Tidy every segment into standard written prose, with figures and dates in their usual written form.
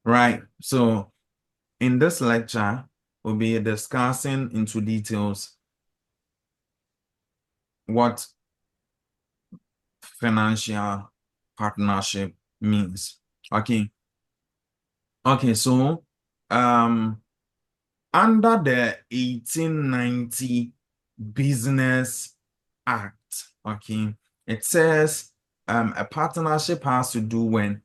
right? So in this lecture, we'll be discussing into details what financial partnership means. Okay. Okay, so under the 1890 Business Act, okay, it says a partnership has to do when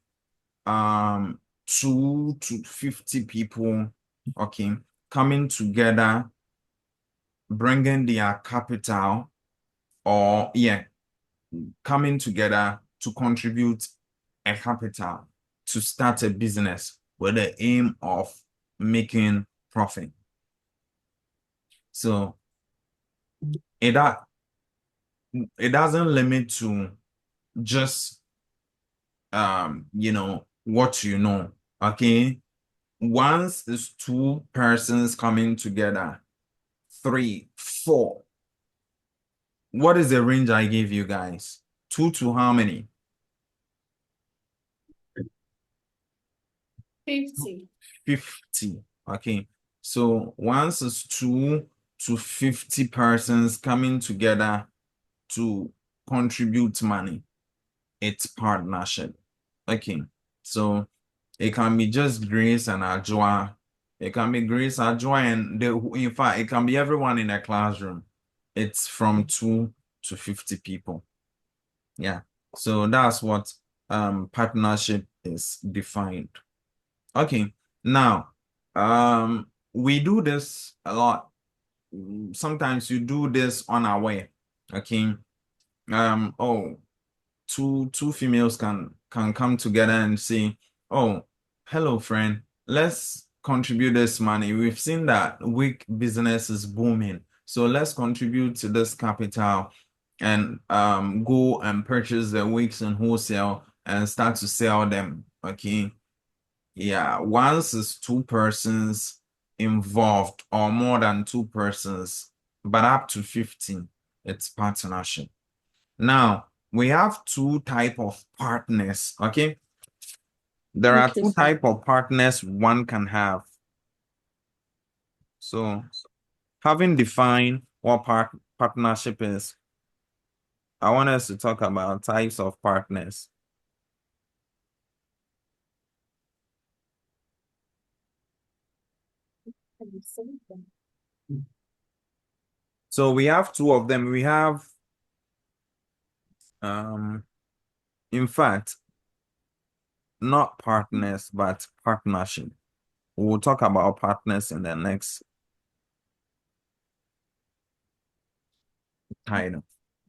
2 to 50 people, okay, coming together, bringing their capital, or yeah, coming together to contribute a capital to start a business with the aim of making profit. So it that it doesn't limit to just what you know. Okay. Once it's two persons coming together, 3, 4. What is the range I gave you guys? 2 to how many? 50. 50. Okay. So once it's 2 to 50 persons coming together to contribute money, it's partnership. Okay. So it can be just Grace and Ajua. It can be Grace, Ajua, and in fact, it can be everyone in a classroom. It's from 2 to 50 people. Yeah. So that's what partnership is defined. Okay. Now, we do this a lot. Sometimes you do this unaware. Okay. Oh, two females can come together and say, "Oh, hello, friend. Let's contribute this money. We've seen that wig business is booming, so let's contribute to this capital and go and purchase the wigs in wholesale and start to sell them." Okay, yeah. Once it's two persons involved or more than two persons, but up to 15, it's partnership. Now, we have two type of partners, okay? There are Okay, two sir. type of partners one can have. So, having defined what partnership is, I want us to talk about types of partners. So we have two of them. We have um in fact not partners but partnership. We'll talk about partners in the next title.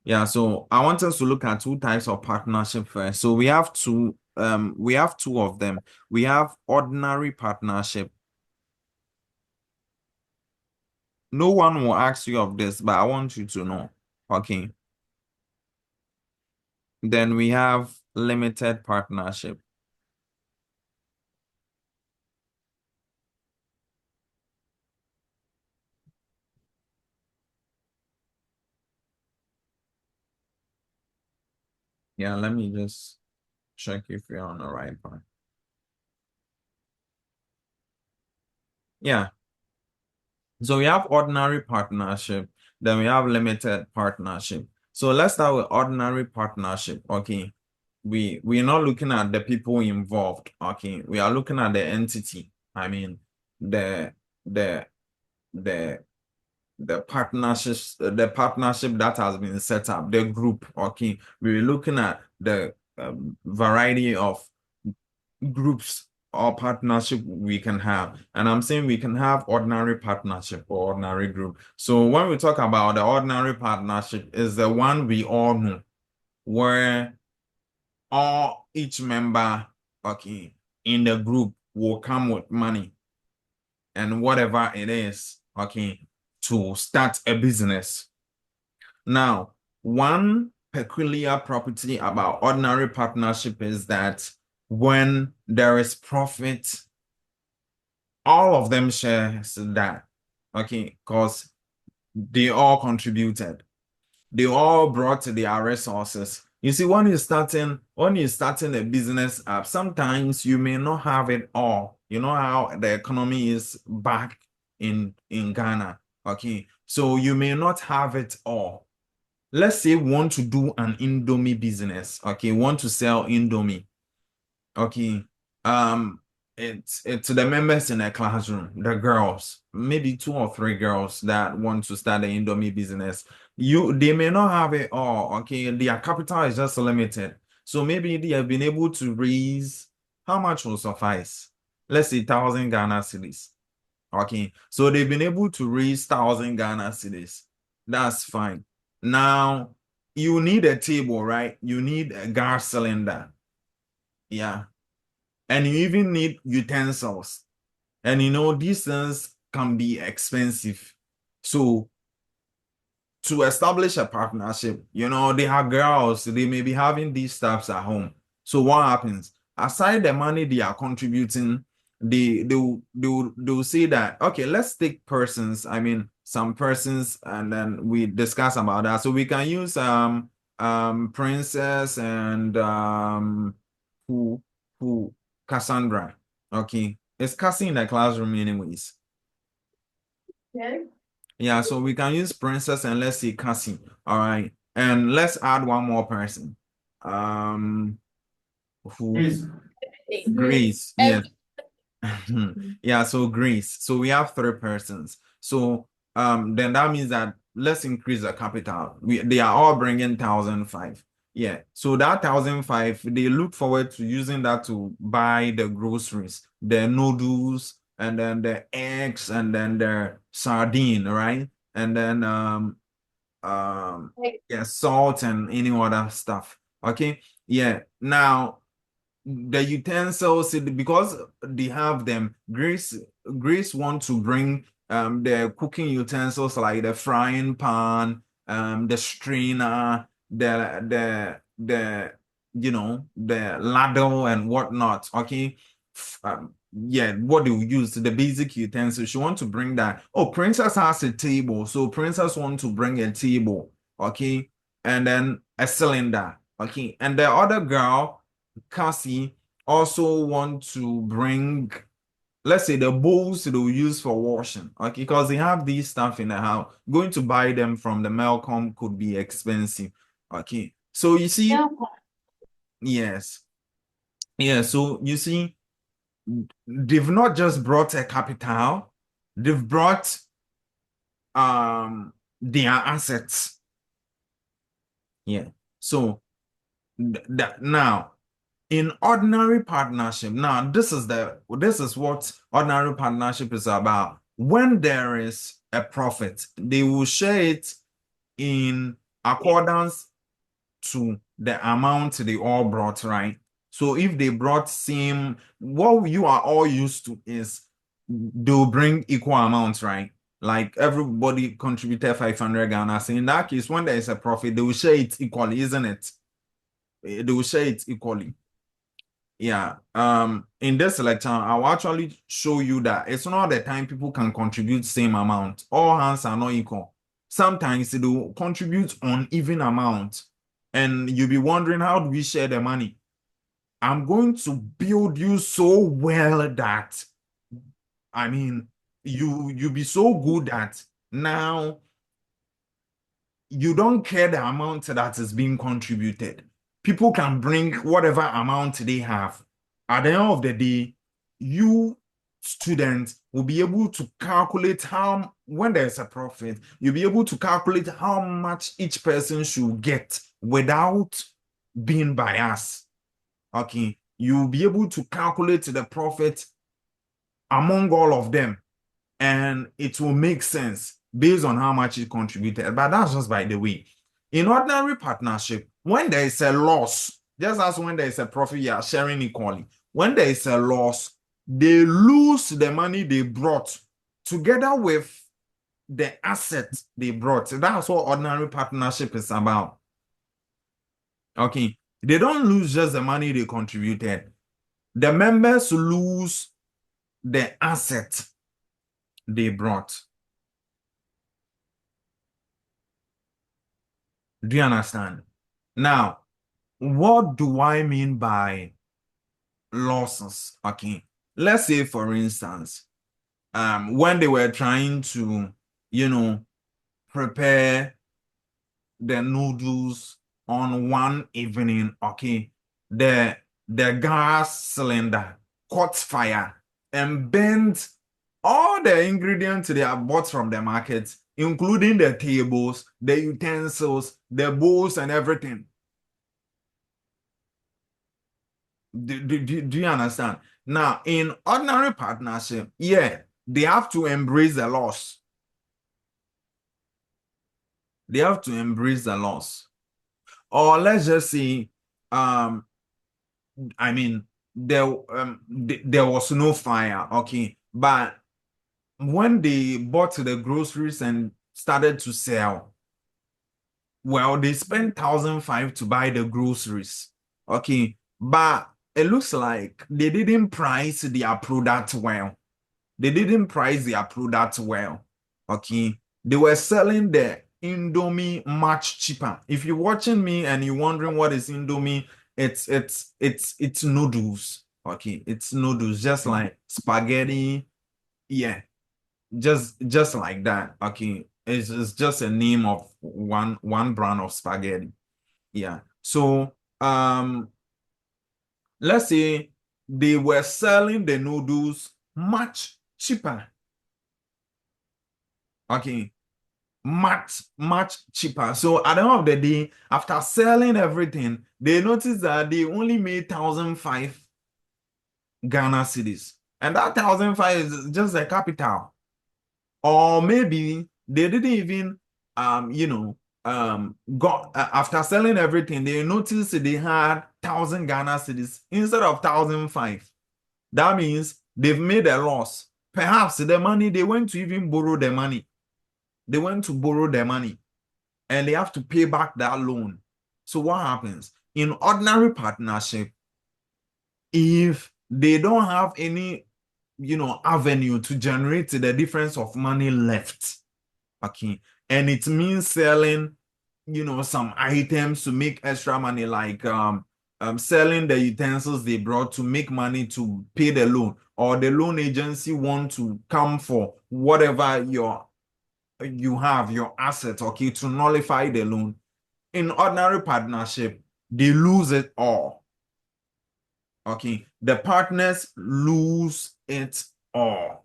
Yeah, so I want us to look at two types of partnership first. So we have two of them. We have ordinary partnership. No one will ask you of this, but I want you to know. Okay. Then we have limited partnership. Yeah, let me just check if we're on the right part. Yeah. So we have ordinary partnership, then we have limited partnership. So let's start with ordinary partnership. Okay. We're not looking at the people involved. Okay. We are looking at the entity. I mean, the the the the partnership that has been set up, the group. Okay. We're looking at the variety of groups or partnership we can have. And I'm saying we can have ordinary partnership or ordinary group. So when we talk about the ordinary partnership is the one we all know, where each member, okay, in the group will come with money and whatever it is, okay, to start a business. Now, one peculiar property about ordinary partnership is that when there is profit, all of them share that. Okay, because they all contributed. They all brought their resources. You see, when you're starting a business up, sometimes you may not have it all. You know how the economy is back in Ghana. Okay. So you may not have it all. Let's say want to do an Indomie business. Okay, want to sell Indomie. Okay. Um, it's the members in a classroom, the girls, maybe two or three girls that want to start the Indomie business. They may not have it all. Okay, their capital is just limited. So maybe they have been able to raise how much will suffice? Let's say 1,000 Ghana cedis. Okay, so they've been able to raise 1,000 Ghana cedis. That's fine. Now you need a table, right? You need a gas cylinder. Yeah. And you even need utensils. And these things can be expensive. So to establish a partnership, they have girls, they may be having these stuffs at home. So what happens? Aside the money they are contributing, they'll say that, okay, let's take persons, I mean some persons, and then we discuss about that. So we can use Princess and who who Cassandra. Okay. It's Cassie in the classroom anyways. Okay. Yeah, so we can use Princess and let's say Cassie. All right. And let's add one more person. Um, who? Grace. Yes. Yeah, so Grace. So we have three persons. So then that means that let's increase the capital. They are all bringing 1,005. Yeah. So that 1,005, they look forward to using that to buy the groceries, the noodles, and then the eggs, and then the sardine, right? And then yeah, salt and any other stuff. Okay. Yeah. Now the utensils, because they have them, Grace want to bring the cooking utensils like the frying pan, the strainer, the ladle and whatnot. Okay. Yeah, what they will use, the basic utensils. She want to bring that. Oh, Princess has a table, so Princess want to bring a table. Okay. And then a cylinder. Okay. And the other girl, Cassie, also want to bring, let's say, the bowls they'll use for washing. Okay, because they have these stuff in the house. Going to buy them from the Malcolm could be expensive. Okay. So you see, yes. Yeah, so you see, they've not just brought a capital, they've brought their assets. Yeah. So now in ordinary partnership, now this is what ordinary partnership is about. When there is a profit, they will share it in accordance to the amount they all brought, right? So if they brought same, what you are all used to is they'll bring equal amounts, right? Like everybody contributed 500 Ghana. So in that case, when there is a profit, they will share it equally, isn't it? They will share it equally. Yeah. In this lecture, I'll actually show you that it's not the time people can contribute same amount. All hands are not equal. Sometimes they will contribute uneven amount, and you'll be wondering, how do we share the money? I'm going to build you so well that, I mean, you be so good that now you don't care the amount that is being contributed. People can bring whatever amount they have. At the end of the day, you students will be able to calculate how, when there's a profit, you'll be able to calculate how much each person should get without being biased. Okay. You'll be able to calculate the profit among all of them, and it will make sense based on how much it contributed. But that's just by the way. In ordinary partnership, when there is a loss, just as when there is a profit, you are sharing equally. When there is a loss, they lose the money they brought together with the assets they brought. That's what ordinary partnership is about. Okay. They don't lose just the money they contributed. The members lose the asset they brought. Do you understand? Now, what do I mean by losses? Okay, let's say for instance, when they were trying to, prepare the noodles on one evening, okay, the gas cylinder caught fire and burnt all the ingredients they have bought from the market, including the tables, the utensils, the bowls, and everything. Do you understand? Now, in ordinary partnership, yeah, they have to embrace the loss. They have to embrace the loss. Or let's just say, um, I mean, there was no fire, okay, but when they bought the groceries and started to sell, well, they spent 1,500 to buy the groceries, okay, but it looks like they didn't price their product well. They didn't price their product well, okay. They were selling the Indomie much cheaper. If you're watching me and you're wondering what is Indomie, it's noodles. Okay, it's noodles, just like spaghetti. Yeah, just like that. Okay, it's just a name of one brand of spaghetti. Yeah. So let's say they were selling the noodles much cheaper. Okay, much cheaper. So at the end of the day, after selling everything, they noticed that they only made 1,500 Ghana cedis, and that 1,500 is just a capital. Or maybe they didn't even got after selling everything, they noticed they had 1,000 Ghana cedis instead of 1,500. That means they've made a loss. Perhaps the money they went to even borrow the money. They went to borrow the money and they have to pay back that loan. So what happens? In ordinary partnership, if they don't have any, avenue to generate the difference of money left, okay, and it means selling, some items to make extra money, like selling the utensils they brought to make money to pay the loan, or the loan agency want to come for whatever you have, your asset, okay, to nullify the loan. In ordinary partnership, they lose it all. Okay, the partners lose it all.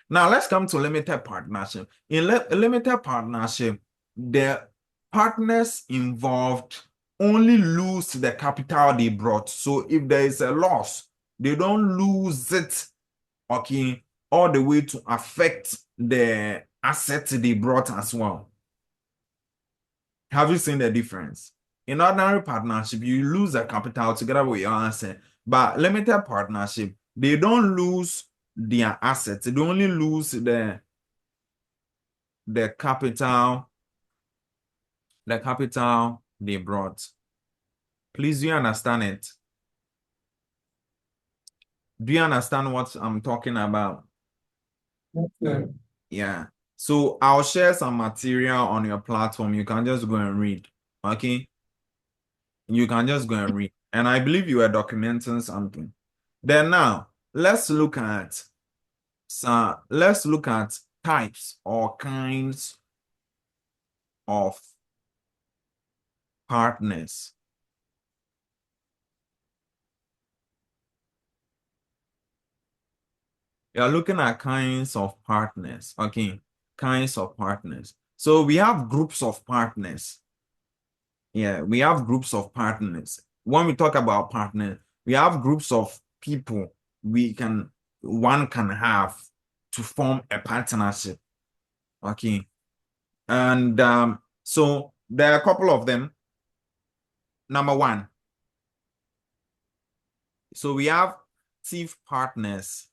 Now let's come to limited partnership. In limited partnership, the partners involved only lose the capital they brought. So if there is a loss, they don't lose it, okay, all the way to affect the assets they brought as well. Have you seen the difference? In ordinary partnership, you lose the capital together with your asset, but limited partnership, they don't lose their assets. They only lose the capital, they brought. Please, do you understand it? Do you understand what I'm talking about? Okay. Yeah. So I'll share some material on your platform. You can just go and read. Okay. You can just go and read. And I believe you are documenting something. Then now let's look at types or kinds of partners. You're looking at kinds of partners. Okay, kinds of partners. So we have groups of partners. Yeah, we have groups of partners. When we talk about partners, we have groups of people one can have to form a partnership. Okay. And so there are a couple of them. Number one, so we have active partners,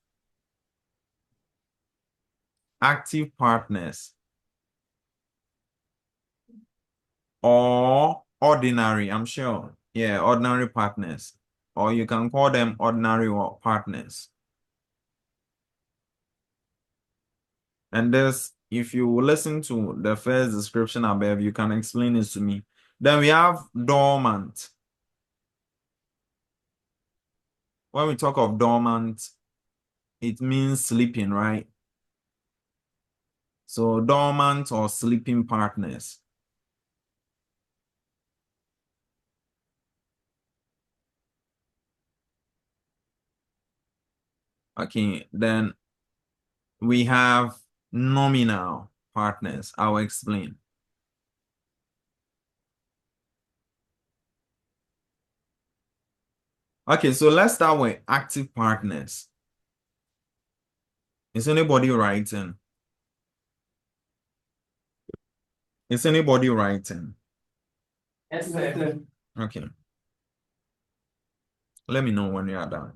or ordinary, I'm sure. Yeah, ordinary partners. Or you can call them ordinary partners. And this, if you listen to the first description above, you can explain this to me. Then we have dormant. when we talk of dormant, it means sleeping, right? So dormant or sleeping partners. Okay, then we have nominal partners. I'll explain. Okay, so let's start with active partners. Is anybody writing? Is anybody writing? Yes, sir. Okay. Let me know when you are done.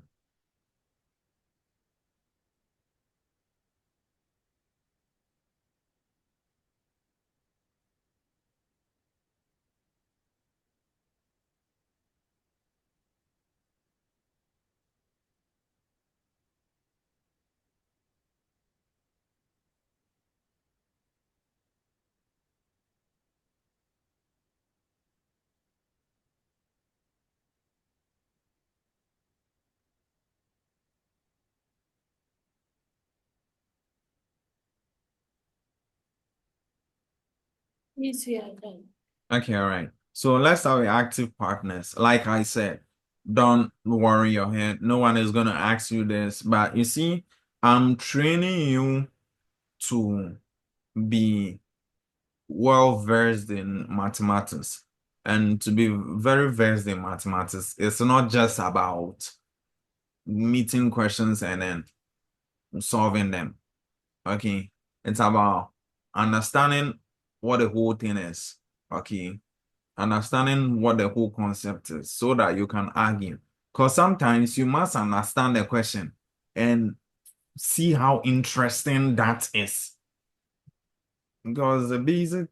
Yes, we are done. Okay, all right. So let's start with active partners. Like I said, don't worry your head. No one is going to ask you this. But you see, I'm training you to be well versed in mathematics. And to be very versed in mathematics, it's not just about meeting questions and then solving them. Okay. It's about understanding what the whole thing is. Okay. Understanding what the whole concept is so that you can argue. Because sometimes you must understand the question and see how interesting that is. Because the basic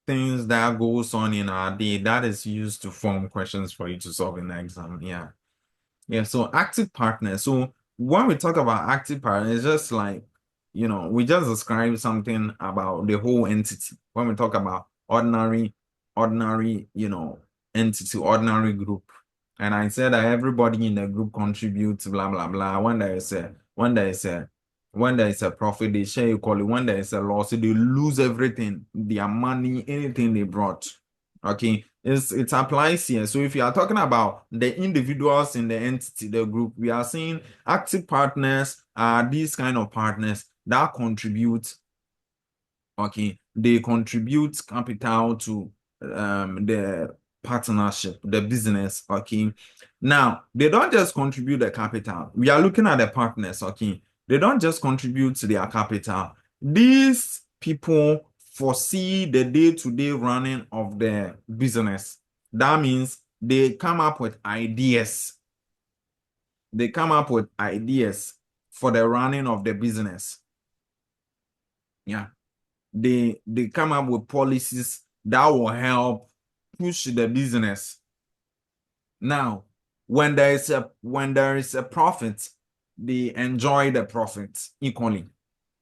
things that goes on in our day, that is used to form questions for you to solve in the exam. Yeah. Yeah, so active partner. So when we talk about active partner, it's just like, we just describe something about the whole entity. When we talk about ordinary, entity, ordinary group. And I said that everybody in the group contributes, blah, blah, blah. When there is a profit, they share equally. When there is a loss, they lose everything, their money, anything they brought. Okay, it applies here. So if you are talking about the individuals in the entity, the group, we are seeing active partners are these kind of partners that contribute. Okay, they contribute capital to the partnership, the business. Okay, now they don't just contribute the capital. We are looking at the partners. Okay, they don't just contribute to their capital. These people foresee the day-to-day running of the business. That means they come up with ideas. They come up with ideas for the running of the business. Yeah. They come up with policies that will help push the business. Now, when there is a profit, they enjoy the profit equally.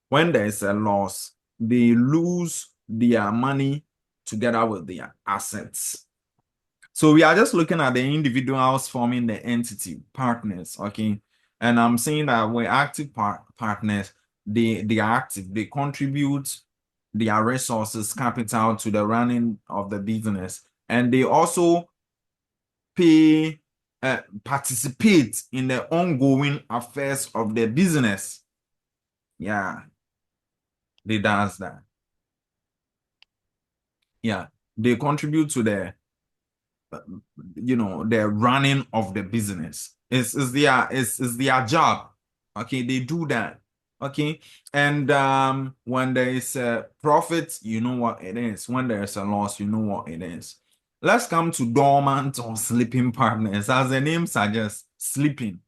When there is a loss, they lose their money together with their assets. So we are just looking at the individuals forming the entity, partners, okay? And I'm saying that we're active partners, they are active, they contribute their resources, capital to the running of the business. And they also participate in the ongoing affairs of the business. Yeah, they does that. Yeah, they contribute to the running of the business. It's their job. Okay, they do that. Okay, and when there is a profit, you know what it is. When there is a loss, you know what it is. Let's come to dormant or sleeping partners. As the name suggests, sleeping.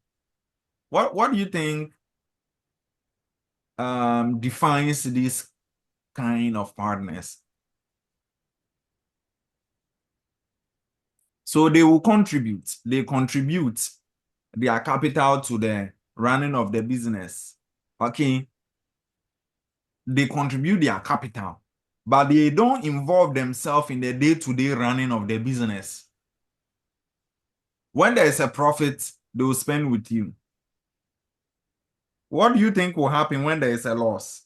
What do you think defines this kind of partners? So they will contribute. They contribute their capital to the running of the business. Okay. They contribute their capital, but they don't involve themselves in the day-to-day running of the business. When there is a profit, they will spend with you. What do you think will happen when there is a loss?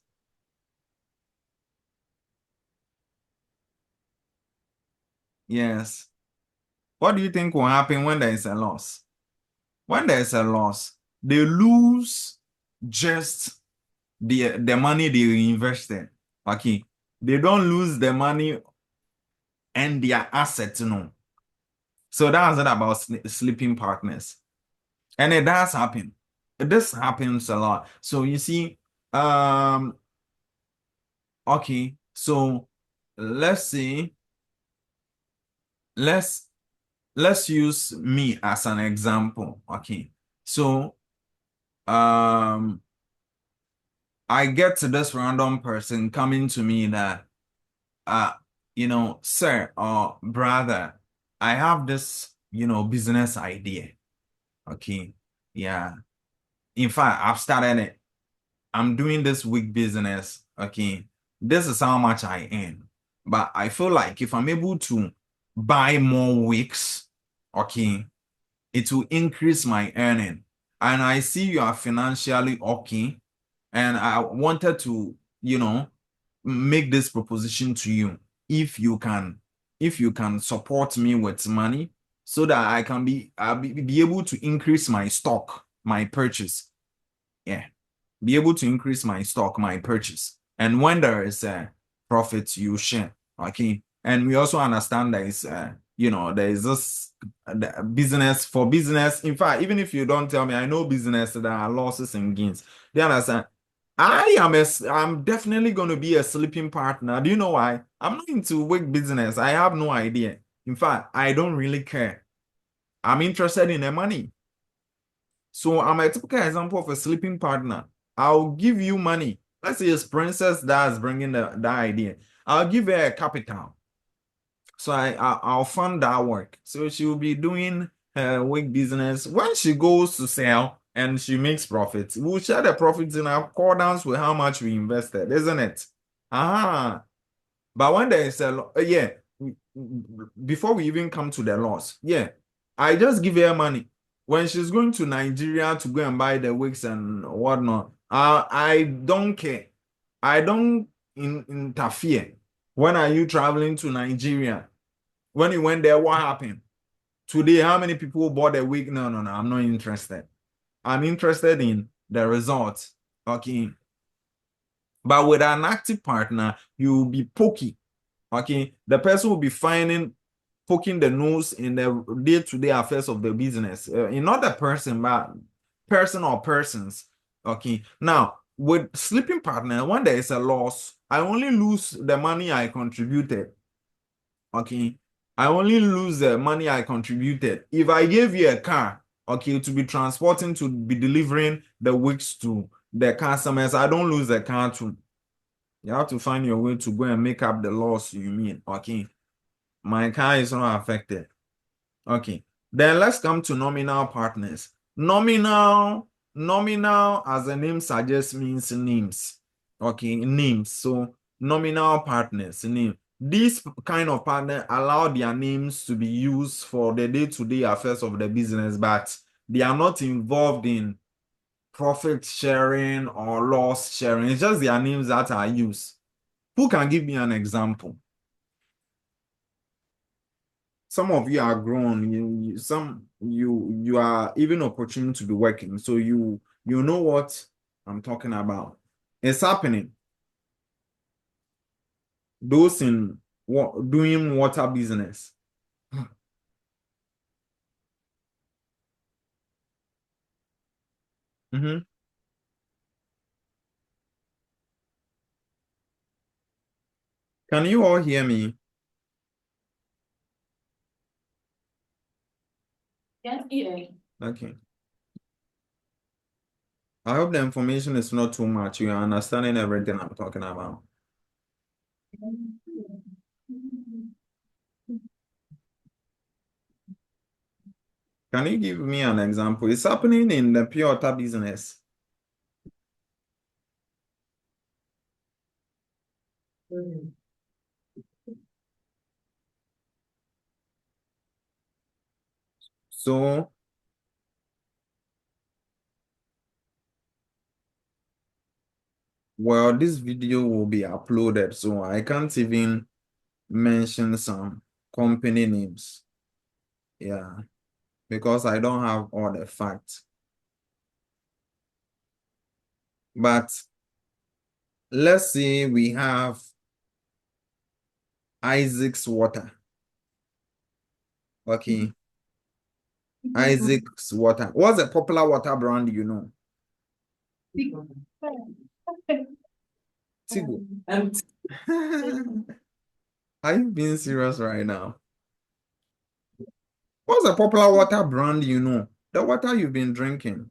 Yes. What do you think will happen when there is a loss? When there is a loss, they lose just the money they invested. Okay. They don't lose the money and their assets, no. So that's it about sleeping partners. And it does happen. This happens a lot. So you see, okay, so let's see, let's let's use me as an example. Okay. So I get to this random person coming to me that uh sir or brother, I have this, business idea. Okay. Yeah. In fact, I've started it. I'm doing this week business. Okay. This is how much I earn. But I feel like if I'm able to buy more weeks, okay, it will increase my earning. And I see you are financially okay. And I wanted to, make this proposition to you. If you can support me with money so that I'll be able to increase my stock, my purchase. Yeah. Be able to increase my stock, my purchase. And when there is a profit, you share. Okay. And we also understand there is, there is this business for business. In fact, even if you don't tell me, I know business, there are losses and gains. They understand. I'm definitely going to be a sleeping partner. Do you know why? I'm not into wig business. I have no idea. In fact, I don't really care. I'm interested in the money. So I'm a typical example of a sleeping partner. I'll give you money. Let's say it's Princess that's bringing that idea. I'll give her a capital. So I'll fund that work. So she will be doing her wig business. When she goes to sell and she makes profits, we'll share the profits in accordance with how much we invested, isn't it? Ah, but when there is yeah, before we even come to the loss, yeah, I just give her money. When she's going to Nigeria to go and buy the wigs and whatnot, I don't care. I don't interfere. When are you traveling to Nigeria? When you went there, what happened? Today, how many people bought a wig? No, no, no, I'm not interested. I'm interested in the results. Okay. But with an active partner, you'll be pokey. Okay, the person will be poking the nose in the day-to-day affairs of the business. Not the person, but person or persons. Okay, now with sleeping partner, when there is a loss, I only lose the money I contributed. Okay, I only lose the money I contributed. If I gave you a car, okay, to be transporting, to be delivering the wigs to the customers, I don't lose the car too. You have to find your way to go and make up the loss you mean. Okay. My car is not affected. Okay. Then let's come to nominal partners. Nominal, as the name suggests, means names. Okay, names. So nominal partners, name. These kind of partner allow their names to be used for the day-to-day affairs of the business, but they are not involved in profit sharing or loss sharing. It's just their names that are used. Who can give me an example? Some of you are grown. You are even opportune to be working, so you know what I'm talking about. It's happening. Those in doing water business. Mhm. Can you all hear me? Yes, yeah. Okay. I hope the information is not too much. You are understanding everything I'm talking about. Can you give me an example? It's happening in the pure water business. So Well, this video will be uploaded, so I can't even mention some company names. Yeah, because I don't have all the facts. But let's say we have Isaac's Water. Okay. Isaac's Water. What's a popular water brand you know? Tigo. Are you being serious right now? What's a popular water brand you know? The water you've been drinking.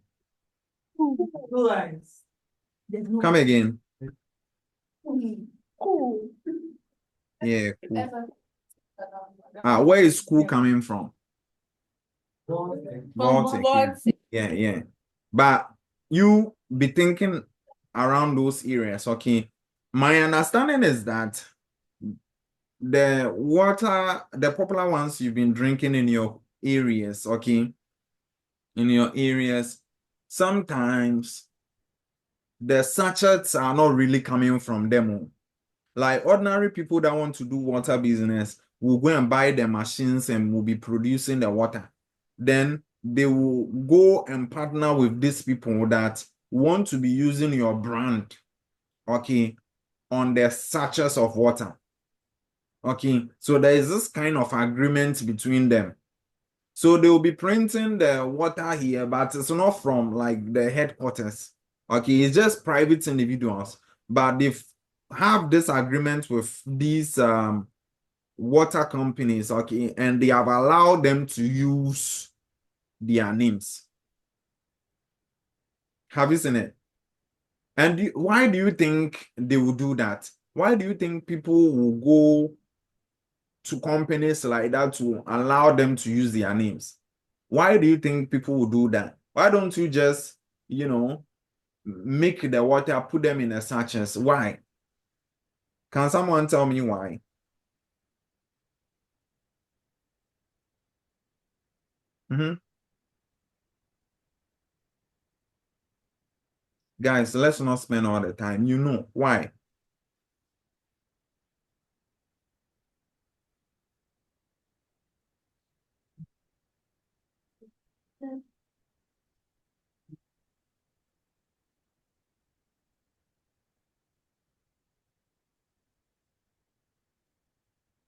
Come again. Yeah, cool. Where is cool coming from? Baltic. Yeah. But you be thinking around those areas, okay? My understanding is that the water, the popular ones you've been drinking in your areas, okay? In your areas, sometimes the sachets are not really coming from them. Like ordinary people that want to do water business will go and buy the machines and will be producing the water. Then they will go and partner with these people that want to be using your brand, okay, on the sachets of water. Okay, so there is this kind of agreement between them. So they will be printing the water here, but it's not from like the headquarters. Okay, it's just private individuals, but they have this agreement with these water companies, okay, and they have allowed them to use their names. Have you seen it? And why do you think they will do that? Why do you think people will go to companies like that to allow them to use their names? Why do you think people will do that? Why don't you just, make the water, put them in a sachets? Why? Can someone tell me why? Guys, let's not spend all the time. You know why?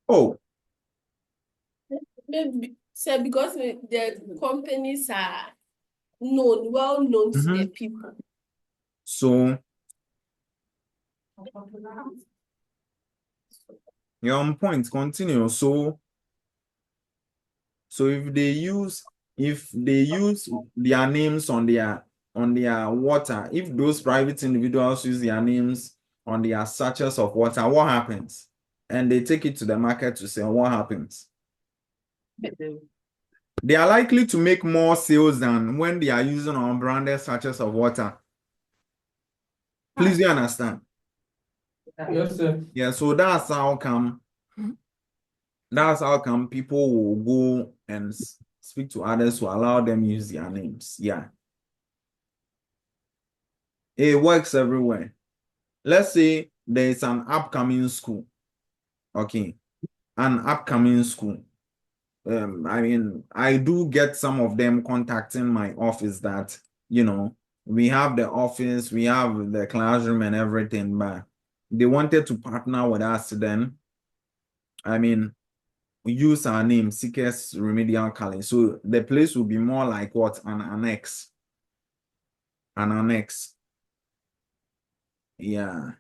Oh, Maybe so because the companies are known, well known to the people. so you're on point. Continue. So if they use their names on their water, if those private individuals use their names on their sachets of water, what happens? And they take it to the market to sell, what happens? They are likely to make more sales than when they are using unbranded sachets of water. Please, you understand? Yes, sir. Yeah, so that's how come people will go and speak to others to allow them use their names. Yeah. It works everywhere. Let's say there is an upcoming school. Okay. An upcoming school. I mean, I do get some of them contacting my office that, we have the office, we have the classroom and everything, but they wanted to partner with us then. I mean, we use our name, Seekers Remedial College. So the place will be more like what? An annex. An annex. Yeah.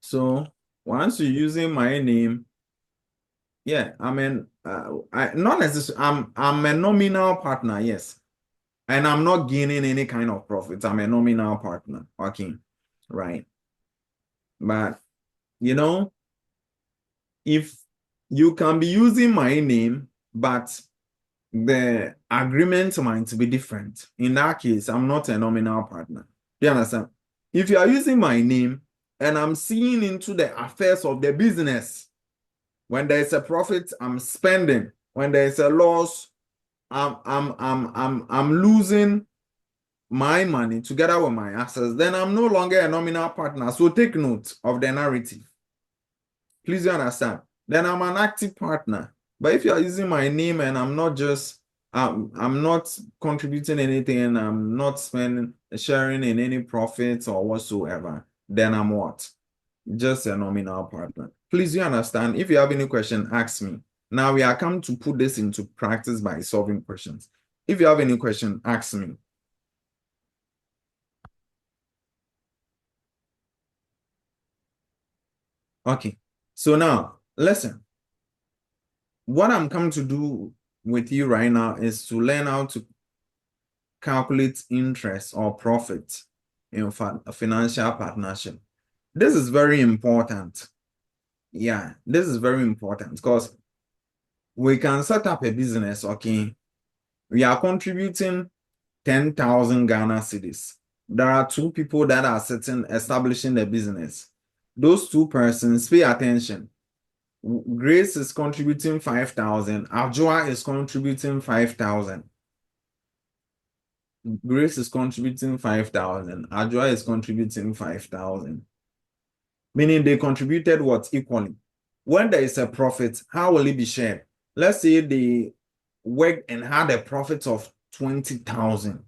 So once you're using my name, yeah, not necessarily, I'm a nominal partner, yes. And I'm not gaining any kind of profit. I'm a nominal partner. Okay. Right. But, if you can be using my name, but the agreement might be different. In that case, I'm not a nominal partner. Do you understand? If you are using my name and I'm seeing into the affairs of the business, when there's a profit, I'm spending. When there's a loss, I'm losing. my money together with my assets, then I'm no longer a nominal partner. So take note of the narrative. Please you understand. Then I'm an active partner. But if you are using my name and I'm not just I'm not contributing anything and I'm not sharing in any profits or whatsoever, then I'm what? Just a nominal partner. Please you understand. If you have any question, ask me. Now we are come to put this into practice by solving questions. If you have any question, ask me. Okay. So now listen. What I'm coming to do with you right now is to learn how to calculate interest or profit in a financial partnership. This is very important. Yeah, this is very important because we can set up a business, okay? We are contributing 10,000 Ghana cedis. There are two people that are establishing the business. Those two persons, pay attention. Grace is contributing 5,000. Ajua is contributing 5,000. Grace is contributing 5,000. Ajua is contributing 5,000. Meaning they contributed what? Equally. When there is a profit, how will it be shared? Let's say they worked and had a profit of 20,000.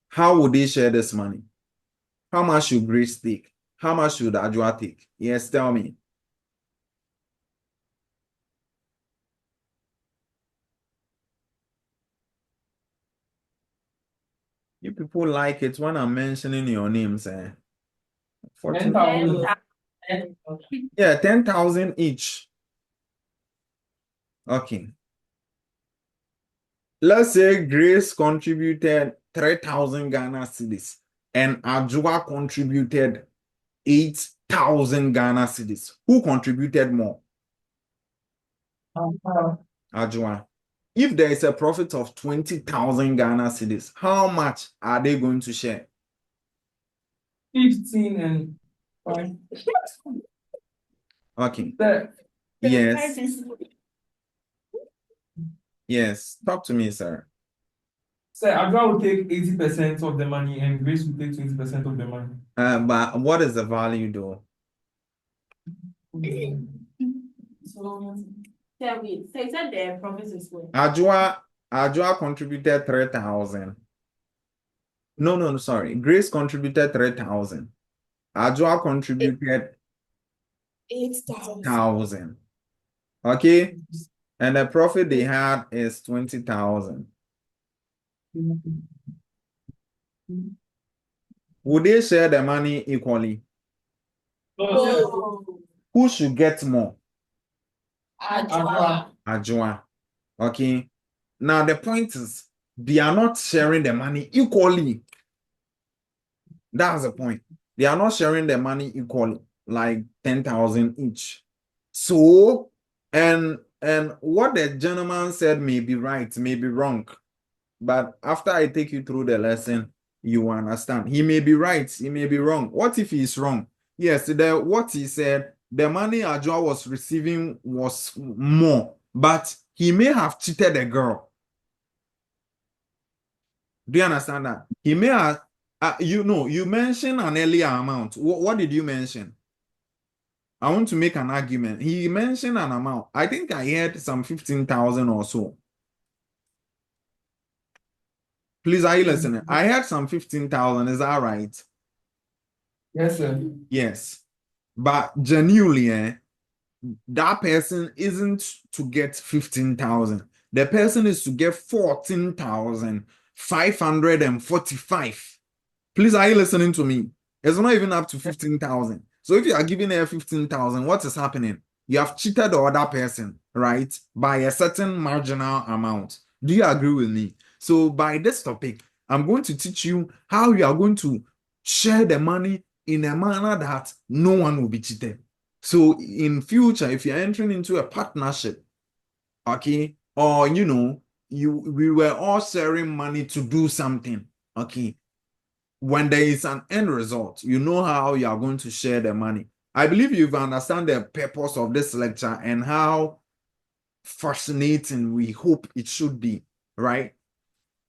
How would they share this money? How much should Grace take? How much should Ajua take? Yes, tell me. You people like it when I'm mentioning your names, eh? 10,000. Yeah, 10,000 each. Okay. Let's say Grace contributed 3,000 Ghana cedis and Ajua contributed 8,000 Ghana cedis. Who contributed more? Ajua. If there is a profit of 20,000 Ghana cedis, how much are they going to share? 15 and 5. Okay. There. Yes. Yes. Talk to me, sir. So Adra will take 80% of the money and Grace will take 20% of the money. But what is the value though? So tell me, so you said the profit is what? Ajua contributed 3,000. No, sorry. Grace contributed 3,000. Ajua contributed 8,000. Okay? And the profit they had is 20,000. Would they share the money equally? Oh, Who should get more? Ajua. Ajua. Okay? Now the point is, they are not sharing the money equally. That's the point. They are not sharing the money equally, like 10,000 each. So, and what the gentleman said may be right, may be wrong. But after I take you through the lesson, you understand. He may be right, he may be wrong. What if he is wrong? Yes, what he said, the money Ajua was receiving was more, but he may have cheated the girl. Do you understand that? He may have, you mentioned an earlier amount. What did you mention? I want to make an argument. He mentioned an amount. I think I heard some 15,000 or so. Please, are you listening? I heard some 15,000. Is that right? Yes, sir. Yes. But genuinely, that person isn't to get 15,000. The person is to get 14,545. Please, are you listening to me? It's not even up to 15,000. So if you are giving her 15,000, what is happening? You have cheated the other person, right? By a certain marginal amount. Do you agree with me? So by this topic, I'm going to teach you how you are going to share the money in a manner that no one will be cheated. So in future, if you're entering into a partnership, okay, or we were all sharing money to do something, okay, when there is an end result, you know how you are going to share the money. I believe you've understand the purpose of this lecture and how fascinating we hope it should be, right?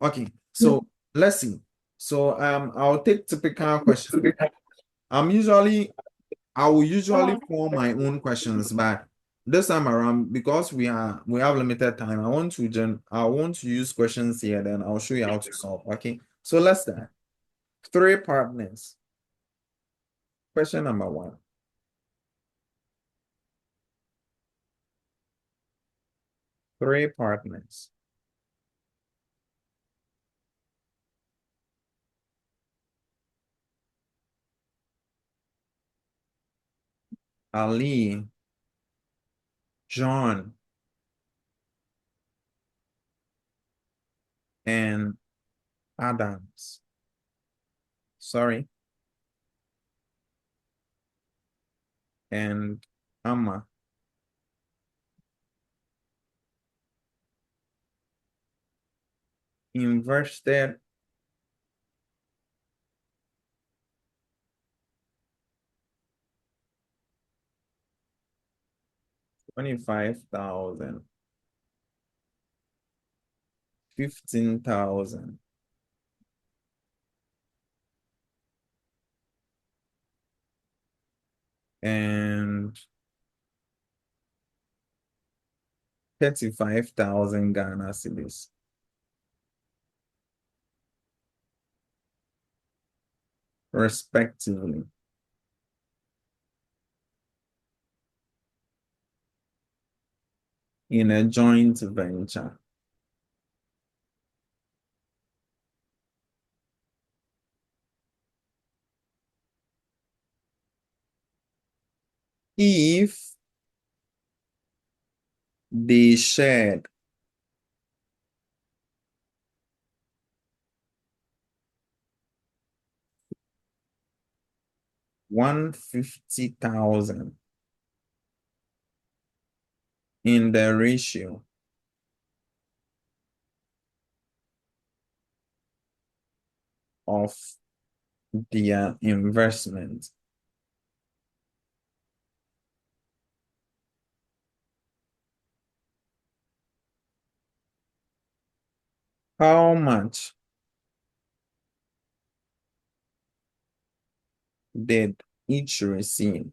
Okay, so let's see. So I'll take typical questions. I will usually form my own questions, but this time around, because we have limited time, I want to use questions here, then I'll show you how to solve. Okay. So let's start. 3 partners. Question number 1. Three partners. Ali, John, and Adams. Sorry. And Amma. Invested $25,000, 15,000, and 35,000 Ghana cedis. Respectively. In a joint venture. If they shared $150,000 in the ratio of their investment, how much did each receive?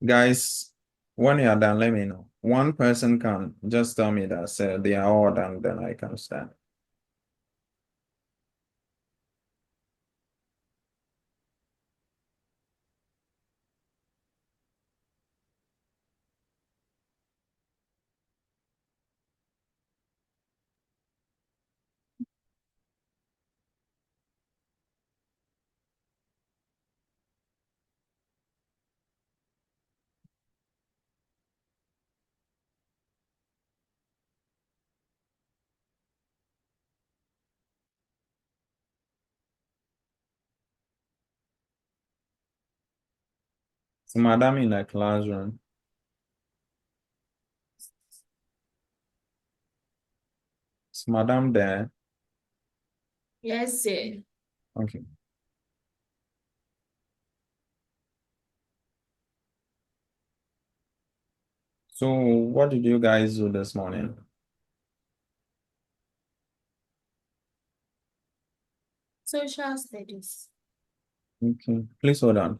Guys, when you are done, let me know. One person can just tell me that they are all done, then I can start. So, madam in the classroom. Is madam there? Yes, sir. Okay. So, what did you guys do this morning? Social studies. Okay, please hold on.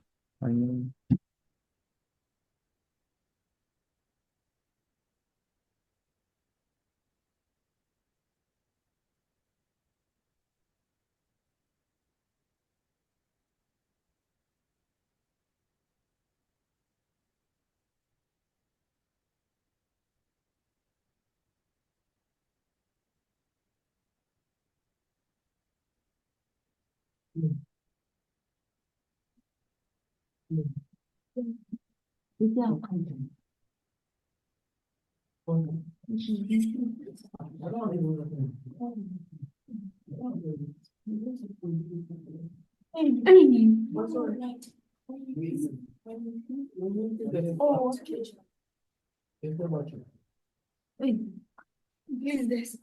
Please, this.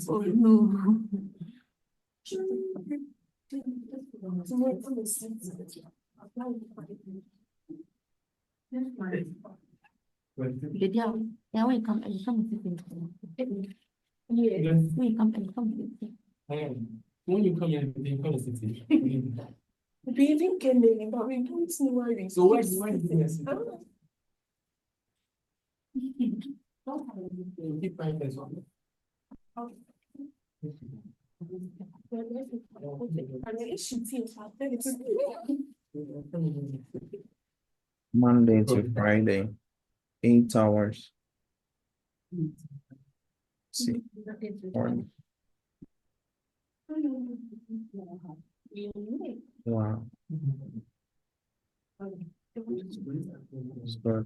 Oh, no. Yeah, we come and come to Yes. we come and come to When you come here, you come to city. We even came in, but we don't know why we. So why do you miss it? Keep quiet as well. Monday to Friday, 8 hours. See, or- wow. It's good.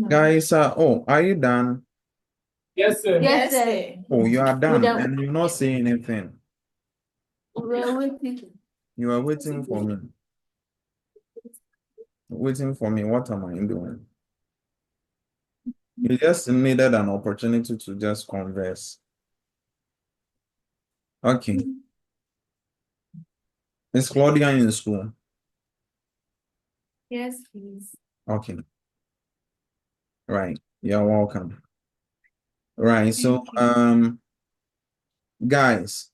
Guys, are you done? Yes, sir. Yes, sir. Oh, you are done, done. and you're not saying anything. We're waiting. You are waiting for me. Waiting for me. What am I doing? You just needed an opportunity to just converse. Okay. Is Claudia in school? Yes, please. Okay. Right. You're welcome. Right. So, guys,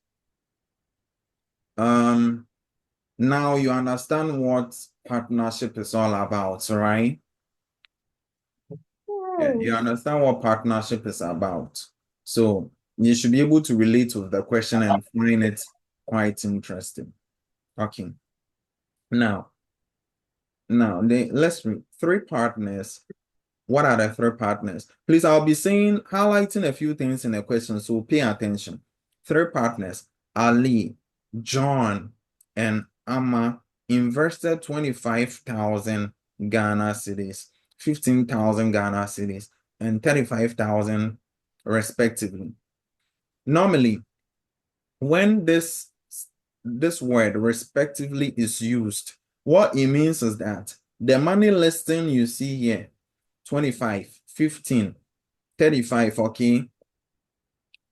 now you understand what partnership is all about, right? Yeah, you understand what partnership is about. So you should be able to relate with the question and find it quite interesting. Okay. Now, let's read 3 partners. What are the 3 partners? Please, I'll be highlighting a few things in the question, so pay attention. 3 partners, Ali, John, and Amma invested 25,000 Ghana cedis, 15,000 Ghana cedis, and 35,000 respectively. Normally, when this word respectively is used, what it means is that the money listing you see here, 25, 15, 35, okay,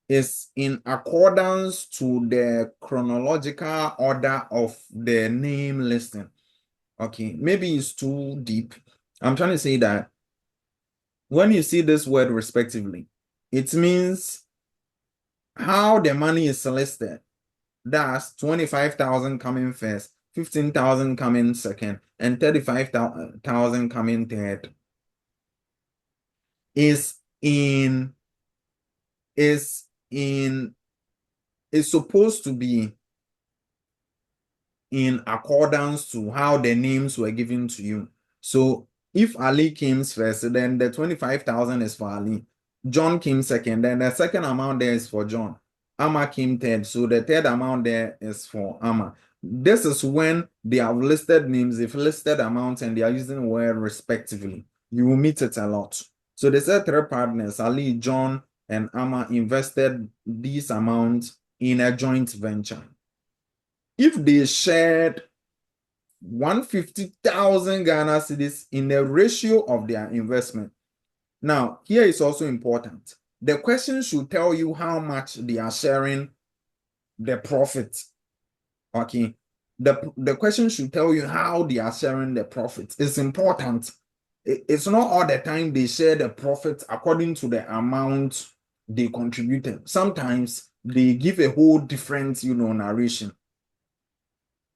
is in accordance to the chronological order of the name listing. Okay, maybe it's too deep. I'm trying to say that when you see this word respectively, it means how the money is listed. That's 25,000 coming first, 15,000 coming second, and 35,000 coming third. Is supposed to be in accordance to how the names were given to you. So if Ali came first, then the 25,000 is for Ali. John came second, then the second amount there is for John. Amma came third, so the third amount there is for Amma. This is when they have listed names, they've listed amounts, and they are using the word respectively. You will meet it a lot. So they said 3 partners, Ali, John, and Amma invested these amounts in a joint venture. If they shared 150,000 Ghana cedis in the ratio of their investment. Now, here is also important. The question should tell you how much they are sharing the profit. Okay. The question should tell you how they are sharing the profit. It's important. It's not all the time they share the profit according to the amount they contributed. Sometimes they give a whole different, narration.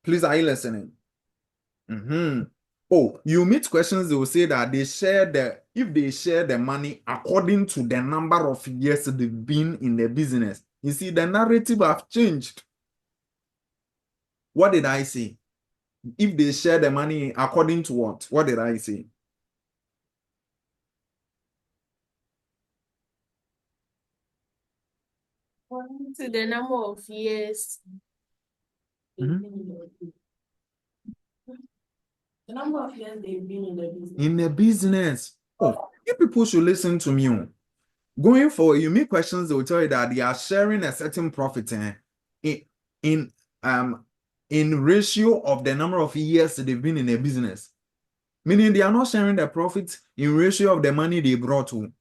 Please, are you listening? Oh, you meet questions, they will say that if they share the money according to the number of years they've been in the business. You see, the narrative have changed. What did I say? If they share the money according to what? What did I say? To the number of years. number of years they've been in the business. In the business. Oh, you people should listen to me. Oh. Going forward, you make questions, they will tell you that they are sharing a certain profit in ratio of the number of years they've been in a business. Meaning they are not sharing the profit in ratio of the money they brought to,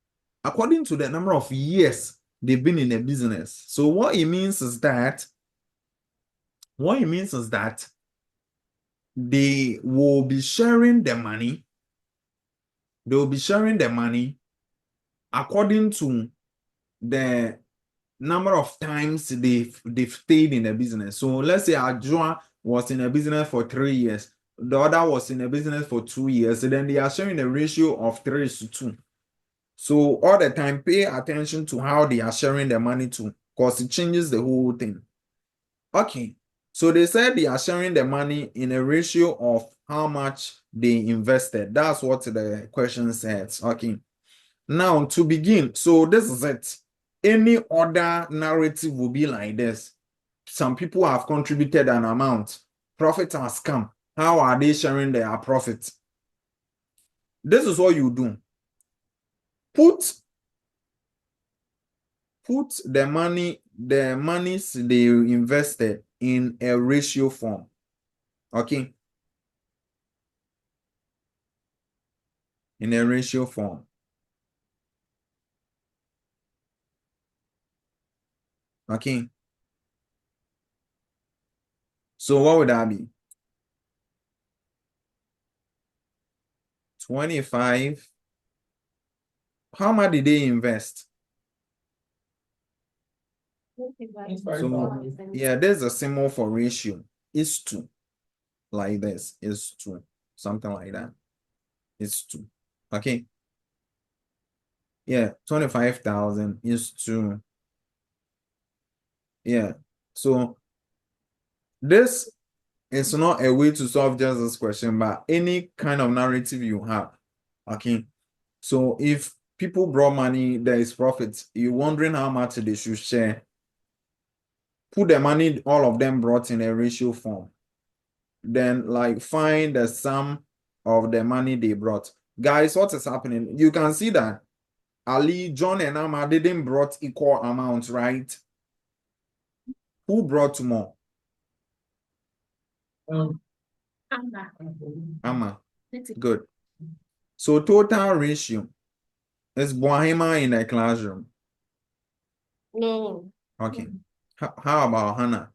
according to the number of years they've been in a business. So what it means is that they will be sharing the money. They will be sharing the money according to the number of times they've stayed in the business. So let's say Adjoa was in a business for 3 years. The other was in a business for 2 years. So then they are sharing a ratio of 3:2. So all the time, pay attention to how they are sharing the money to, because it changes the whole thing. Okay. So they said they are sharing the money in a ratio of how much they invested. That's what the question says. Okay. Now to begin, so this is it. Any other narrative will be like this. Some people have contributed an amount. Profit has come. How are they sharing their profit? This is what you do. Put the monies they invested in a ratio form. Okay. In a ratio form. Okay. So what would that be? 25. How much did they invest? So yeah, there's a symbol for ratio. It's 2. Like this. It's 2. Something like that. It's 2. Okay. Yeah, 25,000 is 2. Yeah. So this is not a way to solve just this question, but any kind of narrative you have. Okay. So if people brought money, there is profit. You're wondering how much they should share. Put the money all of them brought in a ratio form. Then like find the sum of the money they brought. Guys, what is happening? You can see that Ali, John, and Amma didn't brought equal amounts, right? Who brought more? Amma. Good. So total ratio is Bohema in the classroom. No. Okay. How about Hannah?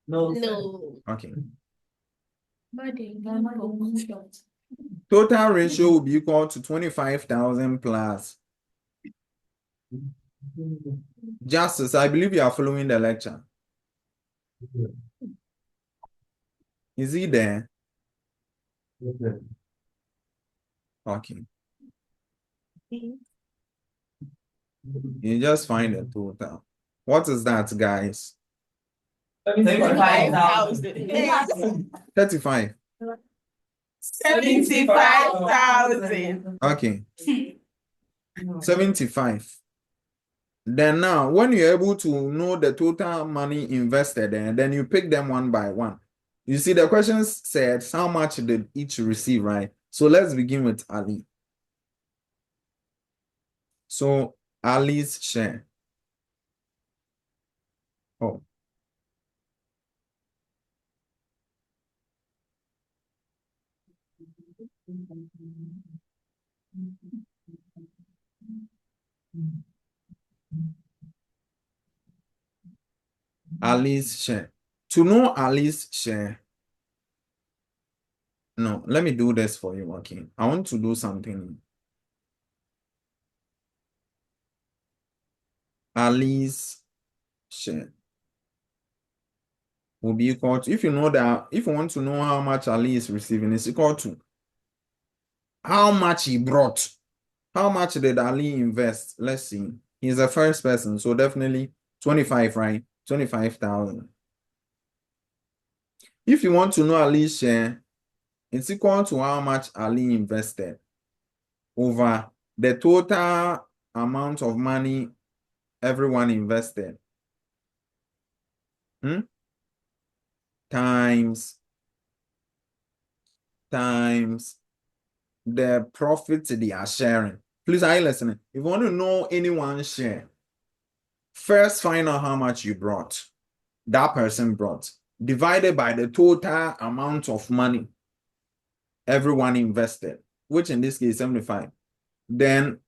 No. Okay. No. Total ratio will be equal to 25,000 plus. Justice, I believe you are following the lecture. Is he there? Okay. You just find the total. What is that, guys? 75,000. 35. 75,000. Okay. 75. Then now, when you're able to know the total money invested, and then you pick them one by one. You see, the questions said how much did each receive, right? So let's begin with Ali. So Ali's share. Oh. Ali's share. To know Ali's share. No, let me do this for you, okay? I want to do something. Ali's share will be equal to, if you know that, if you want to know how much Ali is receiving, it's equal to how much he brought. How much did Ali invest? Let's see. He's the first person, so definitely 25, right? 25,000. If you want to know Ali's share, it's equal to how much Ali invested over the total amount of money everyone invested. Times times the profit they are sharing. Please, are you listening? If you want to know anyone's share, first find out how much you brought, that person brought, divided by the total amount of money everyone invested, which in this case 75. Then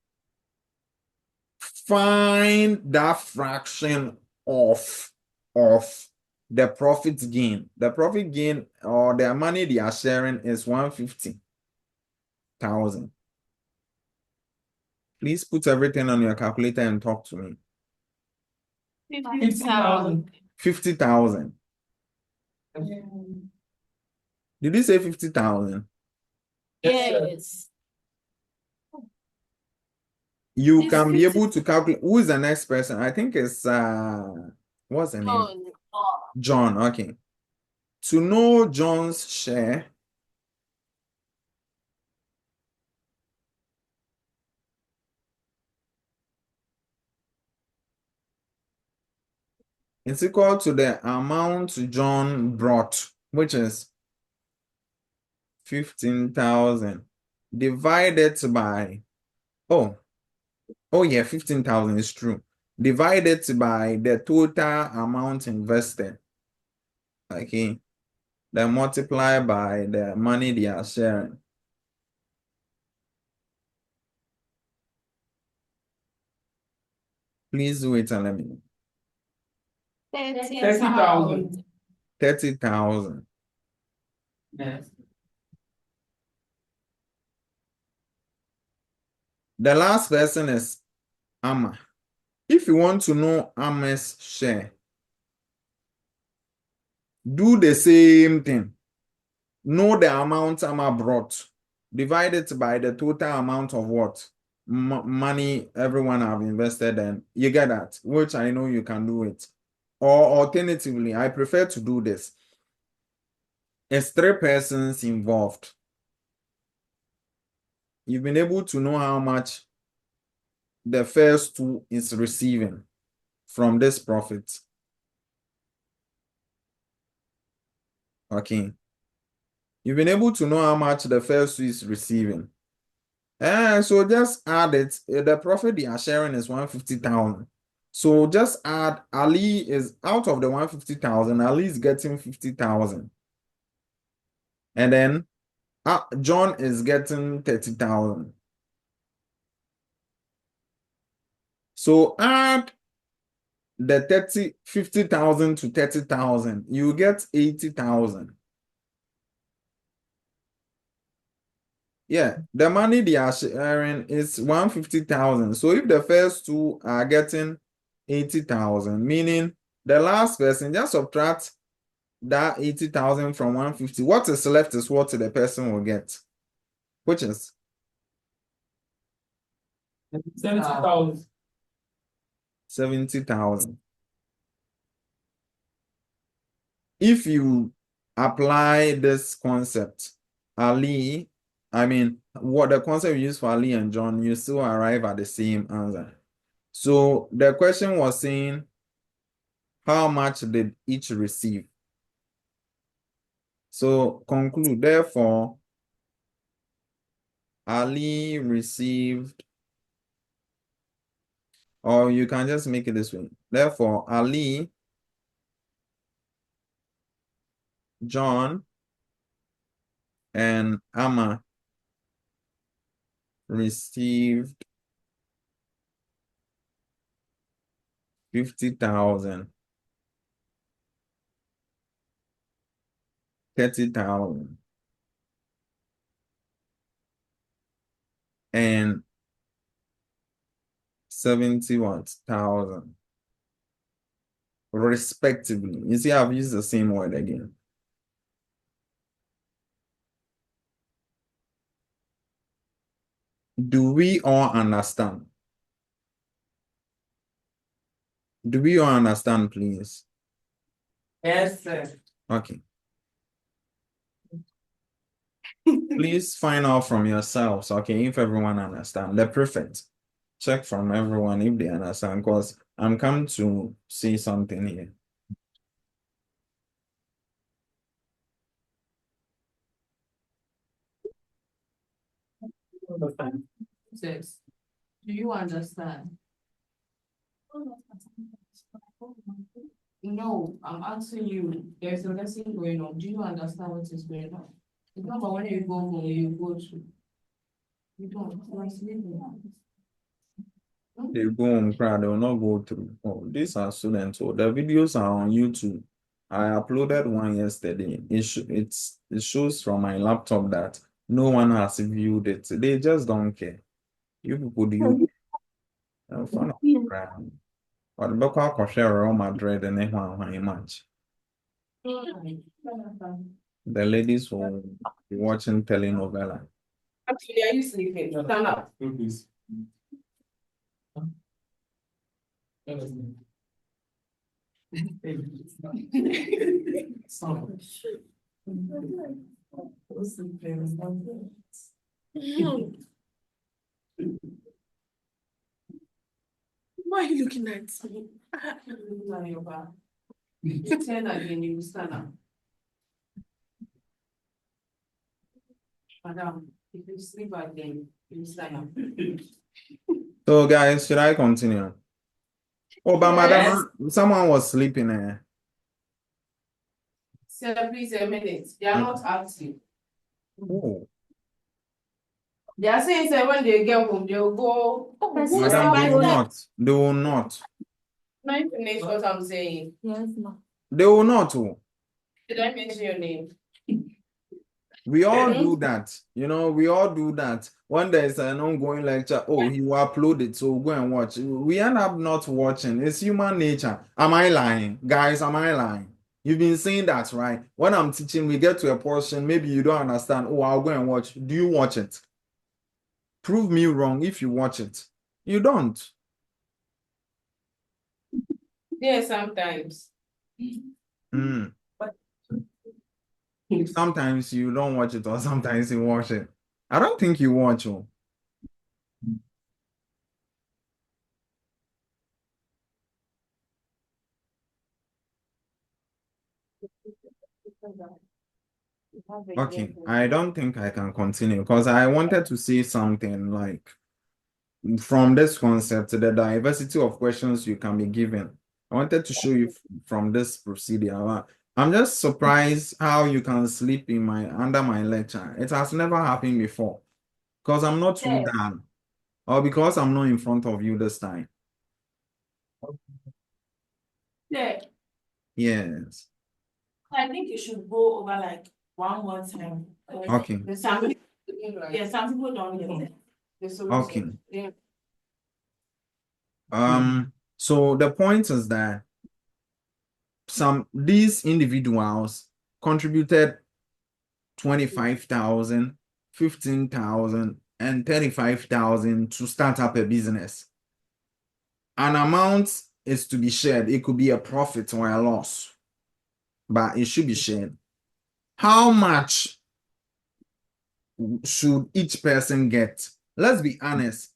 find that fraction of the profit gain. The profit gain or the money they are sharing is 150,000. Please put everything on your calculator and talk to me. 50,000. 50,000. Did you say 50,000? Yes. You It's can be 50. able to calculate. Who is the next person? I think it's what's the name? John. John. Okay. To know John's share, it's equal to the amount John brought, which is 15,000 divided by, oh yeah, 15,000 is true. Divided by the total amount invested. Okay. Then multiply by the money they are sharing. Please do it and let me know. 30,000. 30,000. Yes. The last person is Amma. If you want to know Amma's share, do the same thing. Know the amount Amma brought. Divide it by the total amount of what? Money everyone have invested in. You get that? Which I know you can do it. Or alternatively, I prefer to do this. It's 3 persons involved. You've been able to know how much the first 2 is receiving from this profit. Okay. You've been able to know how much the first 2 is receiving. And so just add it. The profit they are sharing is 150,000. So just add Ali is out of the 150,000. Ali is getting 50,000. And then John is getting 30,000. So add the 50,000 to 30,000. You get 80,000. Yeah, the money they are sharing is 150,000. So if the first 2 are getting 80,000, meaning the last person, just subtract that 80,000 from 150. What is left is what the person will get, which is 70,000. 70,000. If you apply this concept, what the concept you use for Ali and John, you still arrive at the same answer. So the question was saying, how much did each receive? So conclude, therefore, Ali received, or you can just make it this way. Therefore, Ali, John, and Amma received 50,000, 30,000, and 70,000 respectively. You see, I've used the same word again. Do we all understand? Do we all understand, please? Yes, sir. Okay. Please find out from yourselves, okay, if everyone understand. The prefect, check from everyone if they understand, because I'm come to see something here. Says, do you understand? No, I'm asking you, there's a lesson going on. Do you understand what is going on? It's not about when you go home, you go to. You don't, you're sleeping. They go on crowd, they will not go through. Oh, these are students. So the videos are on YouTube. I uploaded one yesterday. It shows from my laptop that no one has viewed it. They just don't care. You people do fun of crowd. But the back share Real Madrid and then one match. The ladies will be watching telenovela. Actually, are you sleeping? Stand up. Please. Why are you looking at me? Turn again, you stand up. Madam, if you sleep again, you stand up. So guys, should I continue? Oh, but Yes. madam, someone was sleeping there. Sir, please a minute. They are not active. Oh, They are saying that when they get home, they will go. madam, they will not. They will not. Let me finish what I'm saying. Yes, ma. They will not. Oh. Did I mention your name? We all do that. You know, we all do that. When there's an ongoing lecture, oh, you upload it, so go and watch. We end up not watching. It's human nature. Am I lying? Guys, am I lying? You've been saying that, right? When I'm teaching, we get to a portion, maybe you don't understand. Oh, I'll go and watch. Do you watch it? Prove me wrong if you watch it. You don't. Yeah, sometimes. Mm. Sometimes you don't watch it, or sometimes you watch it. I don't think you watch it. Okay, I don't think I can continue because I wanted to say something like from this concept, the diversity of questions you can be given. I wanted to show you from this procedure. I'm just surprised how you can sleep in under my lecture. It has never happened before because I'm not too done or because I'm not in front of you this time. Yeah, Yes. I think you should go over like one more time. Okay. Some people don't get it. Okay. Yeah. So the point is that these individuals contributed 25,000, 15,000, and 35,000 to start up a business. An amount is to be shared. It could be a profit or a loss, but it should be shared. How much should each person get? Let's be honest.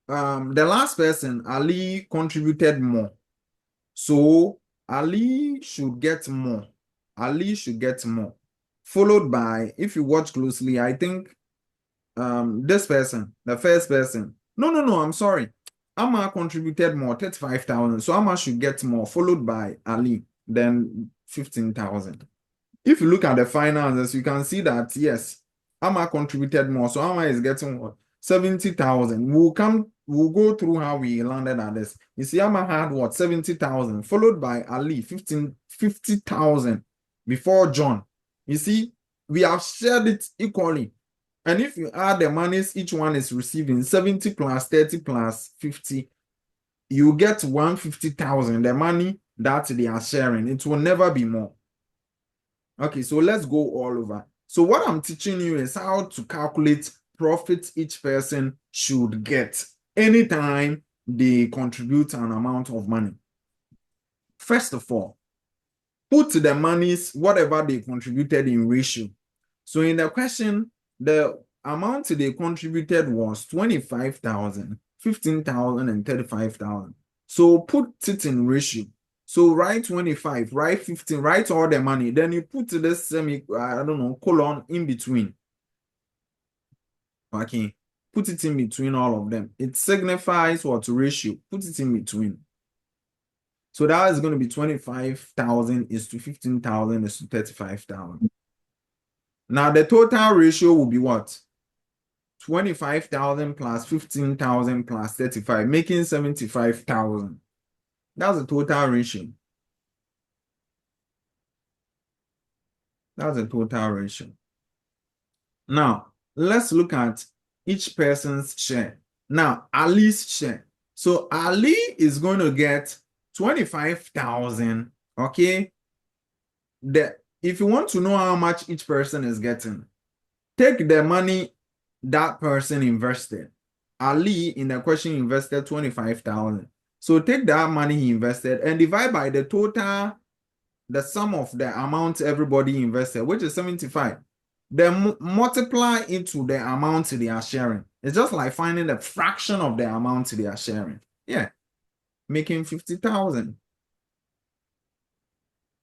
The last person, Ali, contributed more. So Ali should get more. Ali should get more. Followed by, if you watch closely, I think this person, the first person. No, I'm sorry. Amma contributed more, 35,000. So Amma should get more, followed by Ali, then 15,000. If you look at the finances, you can see that, yes, Amma contributed more. So Amma is getting what? 70,000. We'll go through how we landed at this. You see, Amma had what? 70,000, followed by Ali, 50,000 before John. You see, we have shared it equally. And if you add the monies, each one is receiving 70 plus 30 plus 50, you get 150,000, the money that they are sharing. It will never be more. Okay, so let's go all over. So what I'm teaching you is how to calculate profit each person should get anytime they contribute an amount of money. First of all, put the monies, whatever they contributed in ratio. So in the question, the amount they contributed was 25,000, 15,000, and 35,000. So put it in ratio. So write 25, write 15, write all the money. Then you put this colon in between. Okay. Put it in between all of them. It signifies what ratio. Put it in between. So that is going to be 25,000 is to 15,000 is to 35,000. Now the total ratio will be what? 25,000 plus 15,000 plus 35, making 75,000. That's the total ratio. That's the total ratio. Now, let's look at each person's share. Now, Ali's share. So Ali is going to get 25,000. Okay. If you want to know how much each person is getting, take the money that person invested. Ali in the question invested 25,000. So take that money he invested and divide by the total, the sum of the amount everybody invested, which is 75. Then multiply into the amount they are sharing. It's just like finding the fraction of the amount they are sharing. Yeah. Making 50,000.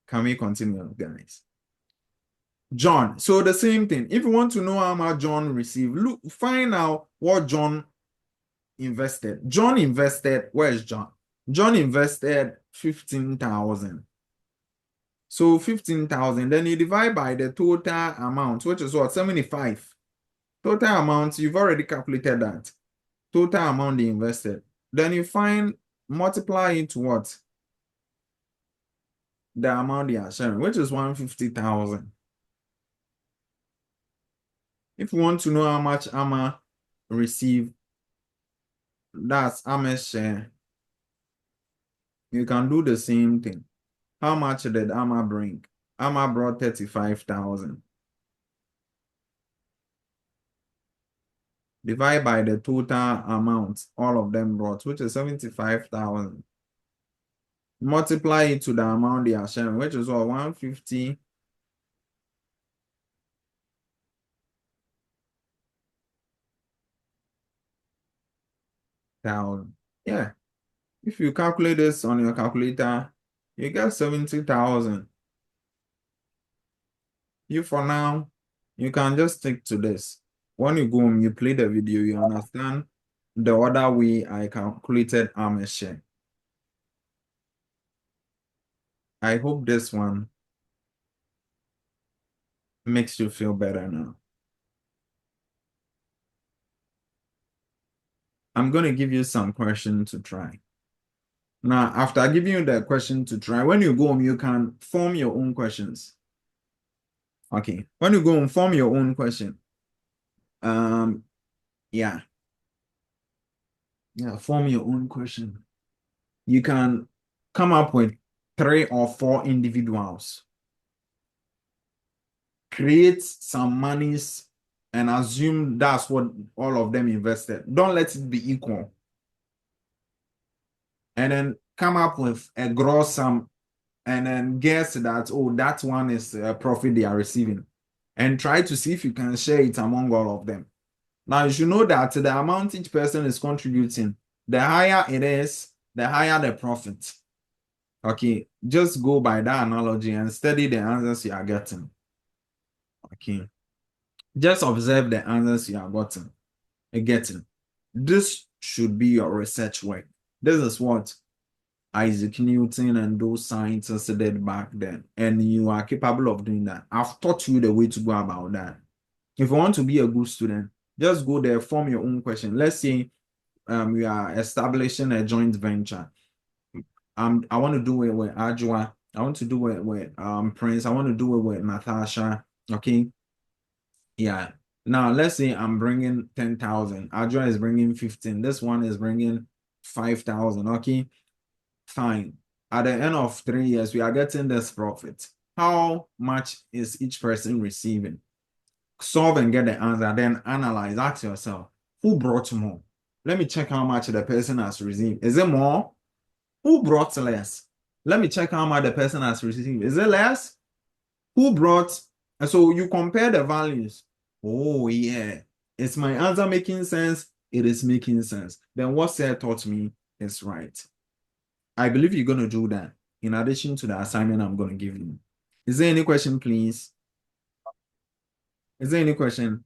Can we continue, guys? John. So the same thing. If you want to know how much John received, look, find out what John invested. John invested, where's John? John invested 15,000. So 15,000, then you divide by the total amount, which is what? 75. Total amount, you've already calculated that. Total amount they invested. Then you multiply into what? The amount they are sharing, which is 150,000. If you want to know how much Amma received, that's Amma's share. You can do the same thing. How much did Amma bring? Amma brought 35,000. Divide by the total amount all of them brought, which is 75,000. Multiply it to the amount they are sharing, which is what? 150,000. Yeah. If you calculate this on your calculator, you get 70,000. For now, you can just stick to this. When you go home, you play the video, you understand the other way I calculated Amma's share. I hope this one makes you feel better now. I'm going to give you some questions to try. Now, after giving you the question to try, when you go home, you can form your own questions. Okay. When you go home, form your own question. Yeah. Yeah, form your own question. You can come up with 3 or 4 individuals. Create some monies and assume that's what all of them invested. Don't let it be equal. And then come up with a gross sum and then guess that, oh, that one is a profit they are receiving. And try to see if you can share it among all of them. Now, you should know that the amount each person is contributing, the higher it is, the higher the profit. Okay, just go by that analogy and study the answers you are getting. Okay, just observe the answers you are getting. This should be your research work. This is what Isaac Newton and those scientists did back then, and you are capable of doing that. I've taught you the way to go about that. If you want to be a good student, just go there, form your own question. Let's say we are establishing a joint venture. I want to do it with Ajwa. I want to do it with Prince. I want to do it with Natasha. Okay. Yeah. Now let's say I'm bringing 10,000. Ajwa is bringing 15. This one is bringing 5,000. Okay. Fine. At the end of 3 years, we are getting this profit. How much is each person receiving? Solve and get the answer, then analyze. Ask yourself, who brought more? Let me check how much the person has received. Is it more? Who brought less? Let me check how much the person has received. Is it less? Who brought? And so you compare the values. Oh, yeah. Is my answer making sense? It is making sense. Then what Sir taught me is right. I believe you're going to do that in addition to the assignment I'm going to give you. Is there any question, please? Is there any question?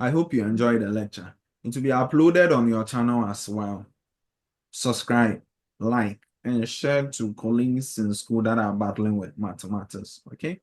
I hope you enjoyed the lecture. It will be uploaded on your channel as well. Subscribe, like, and share to colleagues in school that are battling with mathematics. Okay.